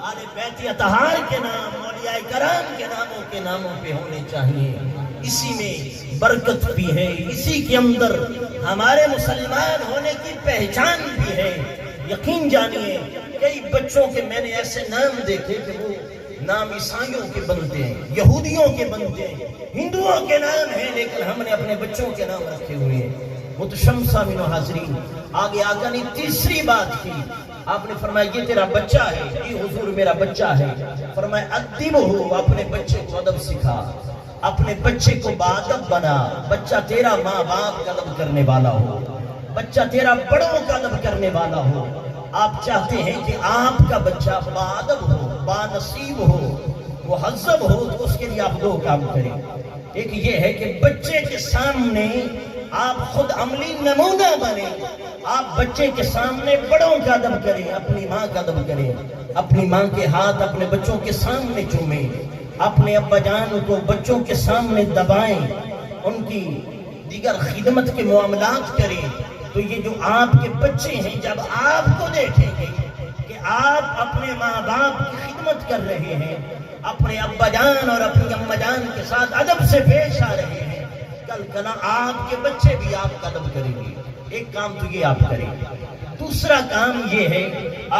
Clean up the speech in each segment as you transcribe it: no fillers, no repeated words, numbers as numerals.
آل بیت اطہار کے نام، اولیاء کرام کے ناموں پہ ہونے چاہیے۔ اسی میں برکت بھی ہے، اسی کے اندر ہمارے مسلمان ہونے کی پہچان بھی ہے۔ یقین جانیے کئی بچوں کے میں نے ایسے نام دیکھے کہ وہ نام عیسائیوں کے بنتے ہیں، یہودیوں کے بنتے ہیں، ہندوؤں کے نام ہیں، لیکن ہم نے اپنے بچوں کے نام رکھے ہوئے ہیں۔ متشمسین و حاضرین، آگے آقا نے تیسری بات کی، آپ نے فرمایا یہ تیرا بچہ ہے، یہ حضور میرا بچہ ہے۔ فرمایا ادبہ، اپنے بچے کو ادب سکھا، اپنے بچے کو باادب بنا۔ بچہ تیرا ماں باپ کا ادب کرنے والا ہو، بچہ تیرا بڑوں کا ادب کرنے والا ہو۔ آپ چاہتے ہیں کہ آپ کا بچہ باادب ہو، بانصیب ہو، مہذب ہو، تو اس کے لیے آپ دو کام کریں۔ ایک یہ ہے کہ بچے کے سامنے آپ خود عملی نمونہ بنیں، آپ بچے کے سامنے بڑوں کا ادب کریں، اپنی ماں کا ادب کریں، اپنی ماں کے ہاتھ اپنے بچوں کے سامنے چومیں، اپنے ابا جان کو بچوں کے سامنے دبائیں، ان کی دیگر خدمت کے معاملات کریں۔ تو یہ جو آپ کے بچے ہیں جب آپ کو دیکھیں گے کہ آپ اپنے ماں باپ کی خدمت کر رہے ہیں، اپنے ابا جان اور اپنی اماں جان کے ساتھ ادب سے پیش آ رہے ہیں، کل کنا آپ کے بچے بھی آپ کا ادب کریں گے۔ ایک کام تو یہ آپ کریں۔ دوسرا کام یہ ہے،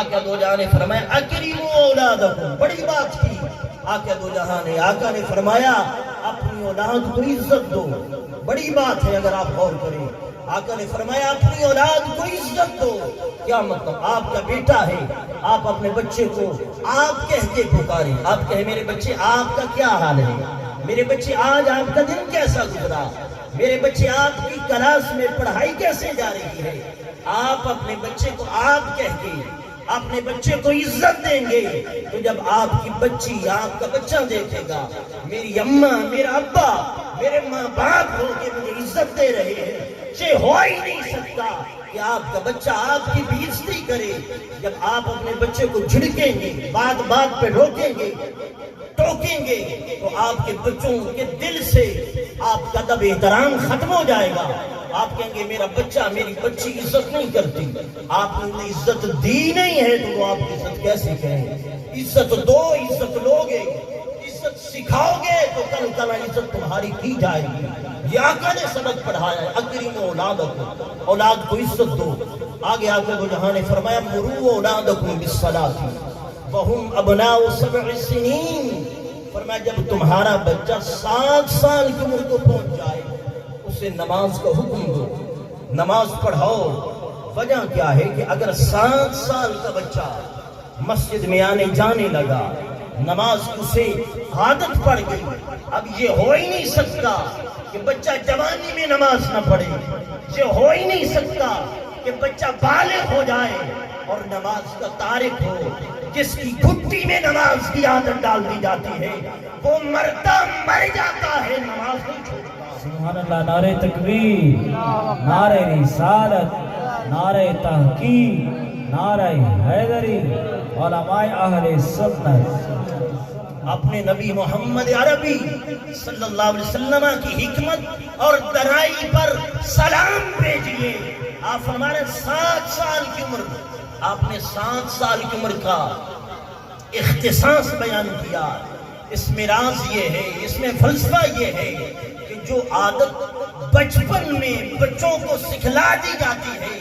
آقا دو جہاں نے فرمایا اکریموا اولادکم، بڑی بات کی آقا دو جہاں نے۔ آقا نے فرمایا اپنی اولاد کو عزت دو، بڑی بات ہے اگر آپ غور کریں۔ آقا نے فرمایا اپنی اولاد کو عزت دو۔ کیا مطلب؟ آپ کا بیٹا ہے، آپ اپنے بچے کو آپ کہہ کے پکاریں، آپ کہیں میرے بچے آپ کا کیا حال ہے، میرے بچے آج آپ کا دن کیسا گزرا، میرے بچے آپ کی کلاس میں پڑھائی کیسے جا رہی ہے۔ آپ اپنے بچے کو آپ کہہ کے اپنے بچے کو عزت دیں گے، تو جب آپ کی بچی آپ کا بچہ دیکھے گا میری اماں میرا ابا میرے ماں باپ ہو کے مجھے عزت دے رہے ہیں، یہ ہو ہی نہیں سکتا کہ آپ کا بچہ آپ کی بے عزتی کرے۔ جب آپ اپنے بچے کو جھڑکیں گے، بات بات پہ روکیں گے، ٹوکیں گے، تو آپ کے بچوں کے دل سے آپ کا ادب احترام ختم ہو جائے گا۔ آپ کہیں گے میرا بچہ میری بچی عزت نہیں کرتی، آپ نے انہیں عزت دی نہیں ہے تو وہ آپ کی عزت کیسے کہیں۔ عزت دو، عزت لوگے، عزت سکھاؤ گے تو کل کل عزت تمہاری کی جائے گی۔ یہ آقا نے سبق پڑھایا ہے، اکریموا اولادکم، اولاد کو عزت دو۔ آگے آقا دو جہاں نے فرمایا مروا اولادکم بالصلاۃ وہم ابناء 7 سنین، فرمایا جب تمہارا بچہ 7 سال کی عمر کو پہنچ جائے اسے نماز کا حکم دو، نماز پڑھاؤ۔ وجہ کیا ہے کہ اگر 7 سال کا بچہ مسجد میں آنے جانے لگا، نماز کی اسے عادت پڑ گئی، اب یہ ہو ہی نہیں سکتا کہ بچہ جوانی میں نماز نہ پڑھے، یہ ہو ہی نہیں سکتا کہ بچہ بالغ ہو جائے اور نماز کا تارک ہو۔ جس کی گھٹی میں نماز کی عادت ڈال دی جاتی ہے وہ مرتا مر جاتا ہے، نماز نہیں چھوڑتا۔ سبحان اللہ، نعرہ تکبیر، نعرہ رسالت، نعرہ تحقیق، نعرہ حیدری، علماء اہل سنت۔ اپنے نبی محمد عربی صلی اللہ علیہ وسلم کی حکمت اور درائی پر سلام بھیجیے۔ آپ ہمارے 7 سال کی عمر، آپ نے 7 سال کی عمر کا اختصاص بیان کیا۔ اس میں راز یہ ہے، اس میں فلسفہ یہ ہے کہ جو عادت بچپن میں بچوں کو سکھلا دی جاتی ہے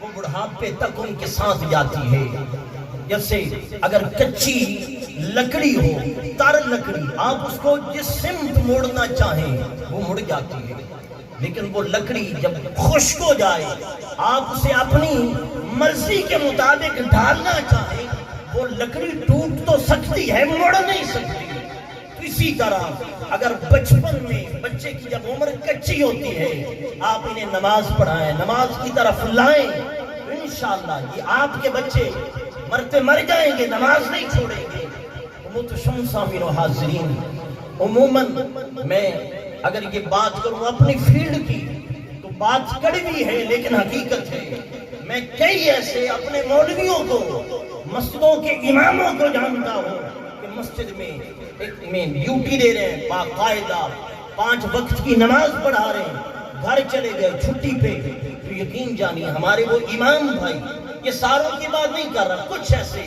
وہ بڑھاپے تک ان کے ساتھ جاتی ہے۔ جیسے اگر کچی لکڑی ہو، تر لکڑی، آپ اس کو جس سمت موڑنا چاہیں وہ مڑ جاتی ہے، لیکن وہ لکڑی جب خشک ہو جائے آپ اسے اپنی مرضی کے مطابق ڈھالنا چاہیں وہ لکڑی ٹوٹ تو سکتی ہے، مڑ نہیں سکتی۔ تو اسی طرح اگر بچپن میں بچے کی جب عمر کچی ہوتی ہے آپ انہیں نماز پڑھائیں، نماز کی طرف لائیں، انشاءاللہ یہ آپ کے بچے مرتے مر جائیں گے، نماز نہیں چھوڑیں گے۔ متشمسین و حاضرین، عموماً میں اگر یہ بات کروں اپنی فیلڈ کی تو بات کڑوی ہے لیکن حقیقت ہے۔ میں کئی ایسے اپنے مولویوں کو، مسجدوں کے اماموں کو جانتا ہوں کہ مسجد میں ڈیوٹی دے رہے ہیں، باقاعدہ 5 وقت کی نماز پڑھا رہے ہیں، گھر چلے گئے چھٹی پہ، تو یقین جانیے ہمارے وہ امام بھائی، یہ ساروں کی بات نہیں کر رہا، کچھ ایسے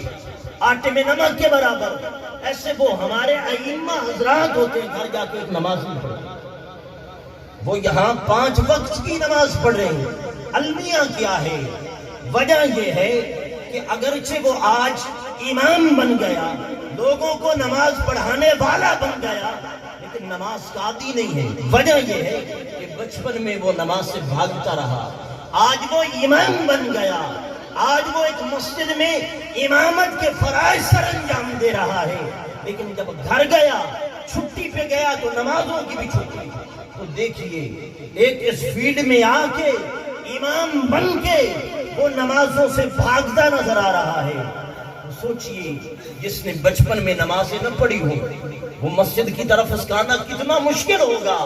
آٹے میں نمک کے برابر. ایسے وہ ہمارے ائمہ حضرات ہوتے ہیں گھر جا کے ایک نماز نہیں پڑھتے. وہ یہاں 5 وقت کی نماز پڑھ رہے ہیں. المیہ کیا ہے؟ وجہ یہ ہے کہ اگرچہ وہ آج امام بن گیا, لوگوں کو نماز پڑھانے والا بن گیا, لیکن نماز کا عادی نہیں ہے. وجہ یہ ہے کہ بچپن میں وہ نماز سے بھاگتا رہا. آج وہ امام بن گیا, آج وہ ایک مسجد میں امامت کے فرائض سر انجام دے رہا ہے, لیکن جب گھر گیا, چھٹی پہ گیا تو نمازوں کی بھی چھٹی. تو دیکھیے ایک اس فیلڈ میں آ کے امام بن کے وہ نمازوں سے بھاگتا نظر آ رہا ہے. سوچئے جس نے بچپن میں نمازیں نہ پڑھی ہو, وہ مسجد کی طرف اس کا آنا کتنا مشکل ہوگا.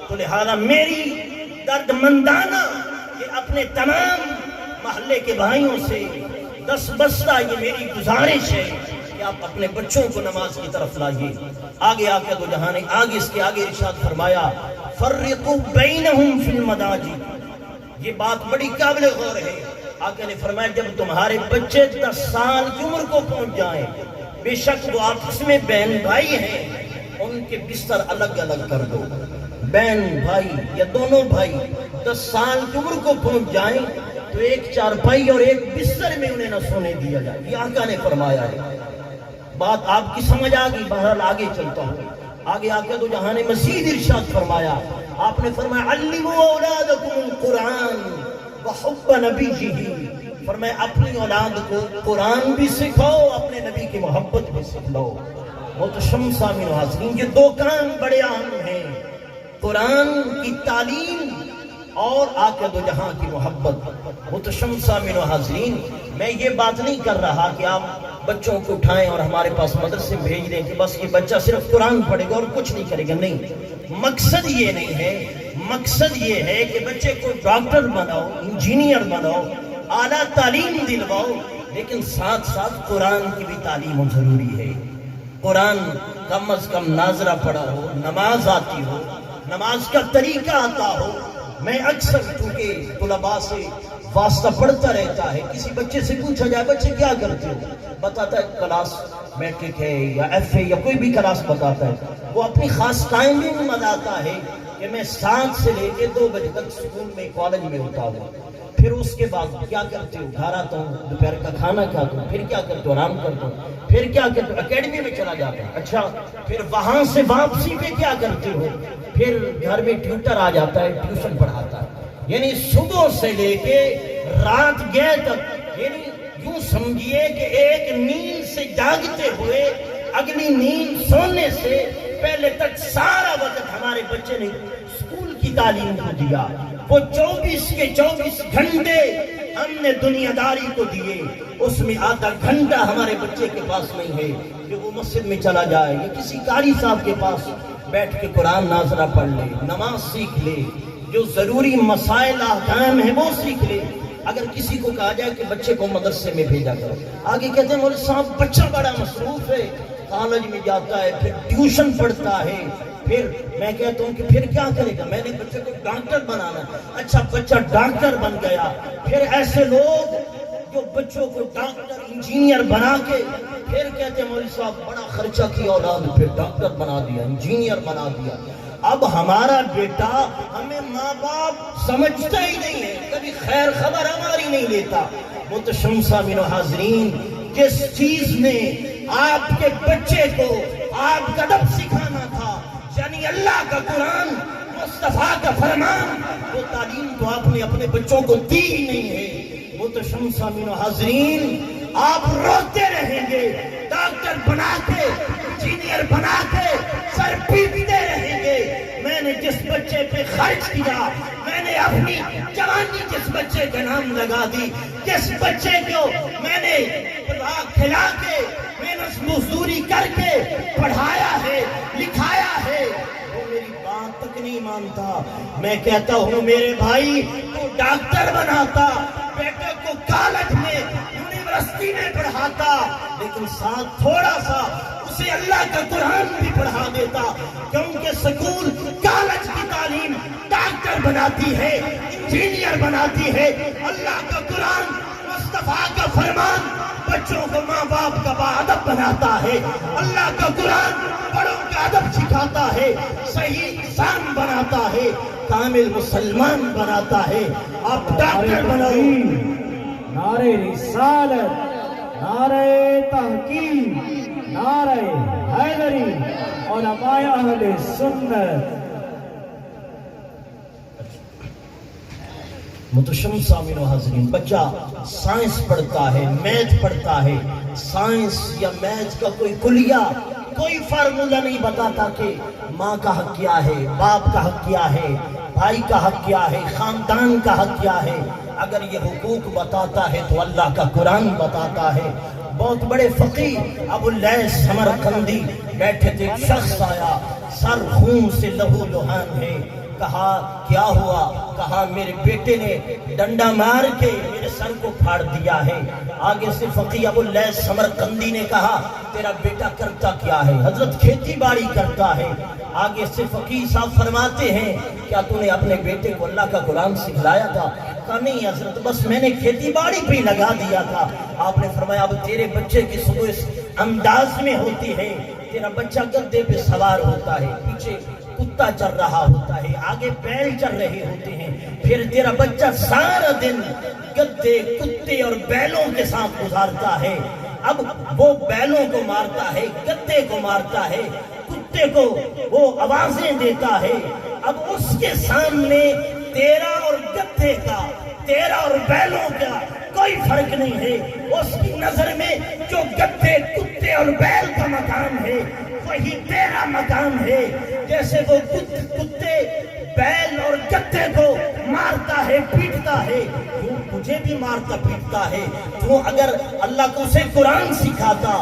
تو لہذا میری درد مندانہ کہ اپنے تمام محلے کے بھائیوں سے دس بستہ یہ میری گزارش ہے کہ آپ اپنے بچوں کو نماز کی طرف لائیے. آگے آ کے دو جہاں نے آگے اس کے آگے ارشاد فرمایا فرقوا بینہم فی المضاجع. یہ بات بڑی قابل غور ہے. آقا نے فرمایا جب تمہارے بچے 10 سال کی عمر کو پہنچ جائیں, بے شک وہ آپس میں بہن بھائی ہیں, ان کے بستر الگ الگ کر دو. بہن بھائی یا دونوں بھائی 10 سال کی عمر کو پہنچ جائیں تو ایک چارپائی اور ایک بستر میں انہیں نہ سونے دیا جائے. یہ آقا نے فرمایا ہے. بات آپ کی سمجھ آ گئی. بہرحال آگے چلتا ہوں. آگے آقا تو جہاں نے مزید ارشاد فرمایا. آپ نے فرمایا علموا اولادکم القرآن وحب نبیہ. فرمایا اپنی اولاد کو قرآن بھی سکھاؤ, اپنے نبی کی محبت بھی سکھلاؤ. محترم سامعین و حاضرین, یہ 2 کام بڑے اہم ہیں, قرآن کی تعلیم اور آقا دو جہاں کی محبت. محترم سامعین و حاضرین, میں یہ بات نہیں کر رہا کہ آپ بچوں کو اٹھائیں اور ہمارے پاس مدرسے بھیج دیں کہ بس یہ بچہ صرف قرآن پڑھے گا اور کچھ نہیں کرے گا. نہیں, مقصد یہ نہیں ہے. مقصد یہ ہے کہ بچے کو ڈاکٹر بناؤ, انجینئر بناؤ, اعلیٰ تعلیم دلواؤ, لیکن ساتھ ساتھ قرآن کی بھی تعلیم ضروری ہے. قرآن کم از کم ناظرہ پڑھا ہو, نماز آتی ہو, نماز کا طریقہ آتا ہو. میں اکثر چونکہ طلباء سے واسطہ پڑھتا رہتا ہے, کسی بچے سے پوچھا جائے بچے کیا کرتے ہو, بتاتا ہے کلاس میٹرک ہے یا ایف اے یا کوئی بھی کلاس بتاتا ہے. وہ اپنی خاص ٹائمنگ بتاتا ہے کہ میں 7 سے لے کے 2 بجے تک اسکول میں کالج میں ہوتا ہوں. پھر اس کے بعد کیا کرتے ہو, گھر آتا ہوں, دوپہر کا کھانا کھاتا ہوں, پھر کیا کرتے ہو, آرام کرتا ہوں, پھر کیا کرتے ہو, اکیڈمی میں چلا جاتا ہوں. اچھا, پھر وہاں سے واپسی پہ کیا کرتے ہو, پھر گھر میں ٹیوٹر آ جاتا ہے, ٹیوشن پڑھاتا ہے. یعنی صبح سے لے کے رات گئے تک, یعنی یوں سمجھیے کہ ایک نیند سے جاگتے ہوئے اگلی نیند سونے سے پہلے تک سارا وقت ہمارے بچے نے اسکول کی تعلیم کو دیا. وہ 24 کے 24 گھنٹے ہم نے دنیا داری کو دیے, اس میں آدھا گھنٹہ ہمارے بچے کے پاس نہیں ہے کہ وہ مسجد میں چلا جائے یا کسی قاری صاحب کے پاس بیٹھ کے قرآن ناظرہ پڑھ لے, نماز سیکھ لے, جو ضروری مسائل احکام ہیں وہ سیکھ لے. اگر کسی کو کہا جائے کہ بچے کو مدرسے میں بھیجا کرو, آگے کہتے ہیں مولوی صاحب بچہ بڑا مصروف ہے, کالج میں جاتا ہے, پھر ٹیوشن پڑھتا ہے, پھر میں کہتا ہوں کہ پھر کیا کرے گا, میں نے بچے کو ڈاکٹر بنانا. اچھا, بچہ ڈاکٹر بن گیا, پھر ایسے لوگ جو بچوں کو ڈاکٹر انجینئر بنا کے پھر کہتے ہیں مولوی صاحب بڑا خرچہ کیا اولاد, پھر ڈاکٹر بنا دیا, انجینئر بنا دیا. اب ہمارا بیٹا ہمیں ماں باپ سمجھتا ہی نہیں ہے, کبھی خیر خبر ہماری نہیں لیتا. محترم سامعین و حاضرین, جس چیز نے آپ کے بچے کو آپ کا ادب سکھانا تھا, یعنی اللہ کا قرآن, مصطفیٰ کا فرمان, وہ تعلیم تو آپ نے اپنے بچوں کو دی ہی نہیں ہے. محترم سامعین و حاضرین, آپ روتے رہیں گے, ڈاکٹر بنا کے, انجینئر بنا کے سر پیٹتے رہیں گے. میں نے جس بچے پہ خرچ کیا, میں نے اپنی جوانی جس بچے کا نام لگا دی, جس بچے کو میں نے کھلا کے محنت مزدوری کر کے پڑھایا ہے, لکھایا ہے, وہ میری بات تک نہیں مانتا. میں کہتا ہوں میرے بھائی تو ڈاکٹر بناتا, بیٹے کو کالج میں یونیورسٹی میں پڑھاتا, لیکن ساتھ تھوڑا سا اسے اللہ کا قرآن بھی پڑھا دیتا, کیونکہ سکول کالج کی تعلیم ڈاکٹر بناتی ہے, انجینئر بناتی ہے. اللہ کا قرآن, مصطفیٰ کا فرمان بچوں کو ماں باپ کا باادب بناتا ہے، اللہ کا قرآن بڑوں کا ادب سکھاتا ہے، صحیح انسان بناتا ہے، کامل مسلمان بناتا ہے۔ آپ ڈاکٹر بناؤ، نعرہ رسالت، نعرہ تحقیق، نعرہ حیدری، علماء اہل سنت۔ متشم سامعین و حاضرین، بچہ سائنس پڑھتا ہے، میتھ پڑھتا ہے، سائنس یا میتھ کا کوئی کلیہ، کوئی فارمولہ نہیں بتاتا کہ ماں کا حق کیا ہے، باپ کا حق کیا ہے، بھائی کا حق کیا ہے، خاندان کا حق کیا ہے۔ اگر یہ حقوق بتاتا ہے تو اللہ کا قرآن بتاتا ہے۔ بہت بڑے فقیر ابو اللیث سمرقندی بیٹھے تھے، ایک شخص آیا، سر خون سے لہو لہان ہے۔ کہا کیا ہوا؟ کہا میرے بیٹے نے ڈنڈا مار کے میرے سر کو پھاڑ دیا ہے۔ آگے سے فقیر ابو اللیث سمرقندی نے کہا تیرا بیٹا کرتا کیا ہے؟ حضرت کھیتی باڑی کرتا ہے۔ آگے سے فقیر صاحب فرماتے ہیں کیا تو نے اپنے بیٹے کو اللہ کا قرآن سکھلایا تھا؟ کہا نہیں حضرت، بس میں نے کھیتی باڑی پہ لگا دیا تھا۔ آپ نے فرمایا اب تیرے بچے کی صبح اس انداز میں ہوتی ہے، تیرا بچہ گدے پہ سوار ہوتا ہے، پیچھے کتا چل رہا ہوتا ہے، آگے بیل چل رہے ہوتے ہیں، پھر تیرا بچہ سارا دن گدے، کتے اور بیلوں کے ساتھ گزارتا ہے۔ اب وہ بیلوں کو مارتا ہے، گدے کو مارتا ہے، کتے کو وہ آوازیں دیتا ہے۔ اب اس کے سامنے تیرا اور گدے کا، تیرا اور بیلوں کا کوئی فرق نہیں ہے۔ اس کی نظر میں جو گدے، کتے اور بیل کا مقام ہے وہی تیرا مقام ہے۔ جیسے وہ کتے، بیل اور گدے کو مارتا ہے، پیٹتا ہے، تو تجھے بھی مارتا پیٹتا ہے۔ تو اگر اللہ کو اسے قرآن سکھاتا،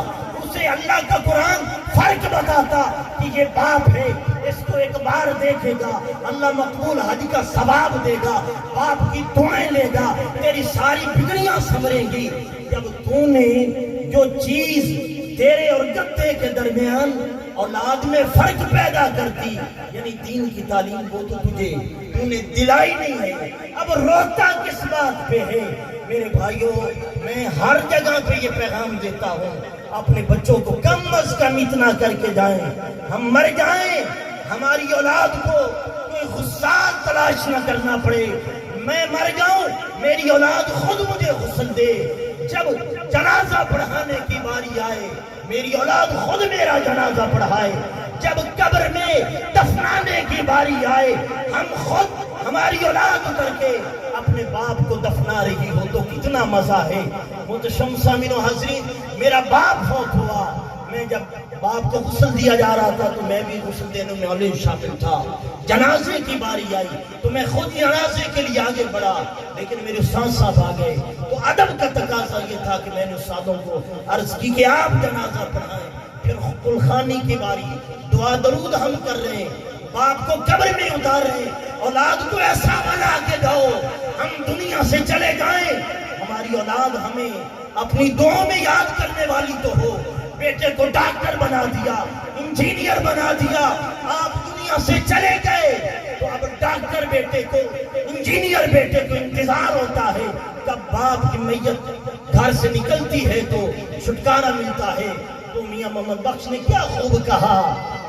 اسے اللہ کا قرآن فرق بتاتا کہ یہ باپ ہے، اس کو ایک بار دیکھے گا، اللہ مقبول حج کا ثواب دے گا، باپ کی دعائیں لے گا، تیری ساری بگڑیاں سنوریں گی۔ جب تو نے جو چیز تیرے اور گدے کے درمیان اولاد میں فرق پیدا کرتی، یعنی دین کی تعلیم، وہ تو تو نے دلائی نہیں ہے۔ اب روتا کس بات پہ ہے؟ میرے بھائیوں، میں ہر جگہ پہ یہ پیغام دیتا ہوں، اپنے بچوں کو کم از کم اتنا کر کے جائیں، ہم مر جائیں ہماری اولاد کو کوئی غسل تلاش نہ کرنا پڑے۔ میں مر جاؤں میری اولاد خود مجھے غسل دے، جب جنازہ پڑھانے کی باری آئے میری اولاد خود میرا جنازہ پڑھائے، جب قبر میں دفنانے کی باری آئے ہم خود، ہماری اولاد اتر کے اپنے باپ کو دفنا رہی ہو تو کتنا مزہ ہے۔ محترم سامعین و حاضرین، میرا باپ فوت ہوا، میں جب باپ کو غسل دیا جا رہا تھا تو میں بھی غسل دینے میں علیہ شامل تھا۔ جنازے کی باری آئی تو میں خود جنازے کے لیے آگے بڑھا، لیکن میرے استاد صاحب آ گئے تو ادب کا تقاضا یہ تھا کہ میں نے استادوں کو عرض کی کہ آپ جنازہ پڑھائیں۔ پھر قلخانی کی باری، دعا درود ہم کر رہے ہیں، باپ کو قبر میں اتار رہے ہیں، اولاد کو ایسا بنا کے دو ہم دنیا سے چلے جائیں، ہماری اولاد ہمیں اپنی دعاؤں میں یاد کرنے والی تو ہو۔ بیٹے کو ڈاکٹر بنا دیا، انجینئر بنا دیا، آپ دنیا سے چلے گئے تو اب ڈاکٹر بیٹے کو، انجینئر بیٹے کو انتظار ہوتا ہے کب باپ کی میت گھر سے نکلتی ہے تو چھٹکارا ملتا ہے۔ تو میاں محمد بخش نے کیا خوب کہا،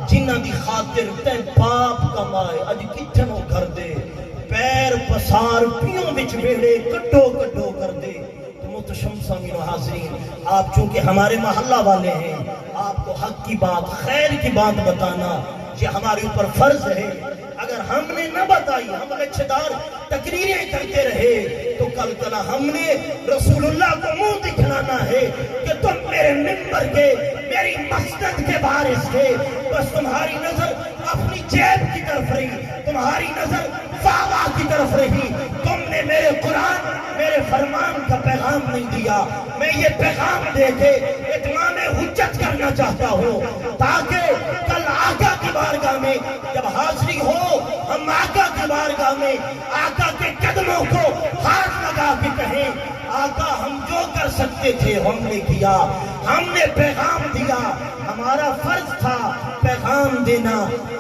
جنہ دی خاطر تے باپ کمائے اج کتھنوں کر دے، پیر پسار پیوں وچ ویڑے کڈو کڈو کر دے۔ محترم سامعین و حاضرین، آپ چونکہ ہمارے محلہ والے ہیں، آپ کو حق کی بات، خیر کی بات بتانا یہ ہمارے اوپر فرض ہے۔ اگر ہم نے نہ بتائی، ہم اچھے دار تقریریں کرتے رہے تو کل کلا ہم نے رسول اللہ کو منہ دکھلانا ہے کہ تم میرے منبر کے، میری مسجد کے وارث تھے، بس تمہاری نظر اپنی جیب کی طرف رہی، تمہاری نظر فاوا کی طرف رہی، تم نے میرے قرآن، میرے فرمان کا پیغام نہیں دیا۔ میں یہ پیغام دے کے اتمام حجت کرنا چاہتا ہوں تاکہ کل آقا کی بارگاہ میں جب حاضری ہو، ہم آقا کی بارگاہ میں آقا کے قدموں کو ہاتھ لگا کے کہیں آقا ہم جو کر سکتے تھے ہم نے کیا، ہم نے پیغام دیا، ہمارا فرض تھا پیغام دینا،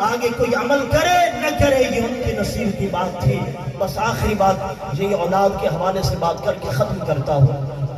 آگے کوئی عمل کرے نہ کرے یہ ان کے نصیب کی بات تھی۔ بس آخری بات یہ اولاد کے حوالے سے بات کر کے ختم کرتا ہوں۔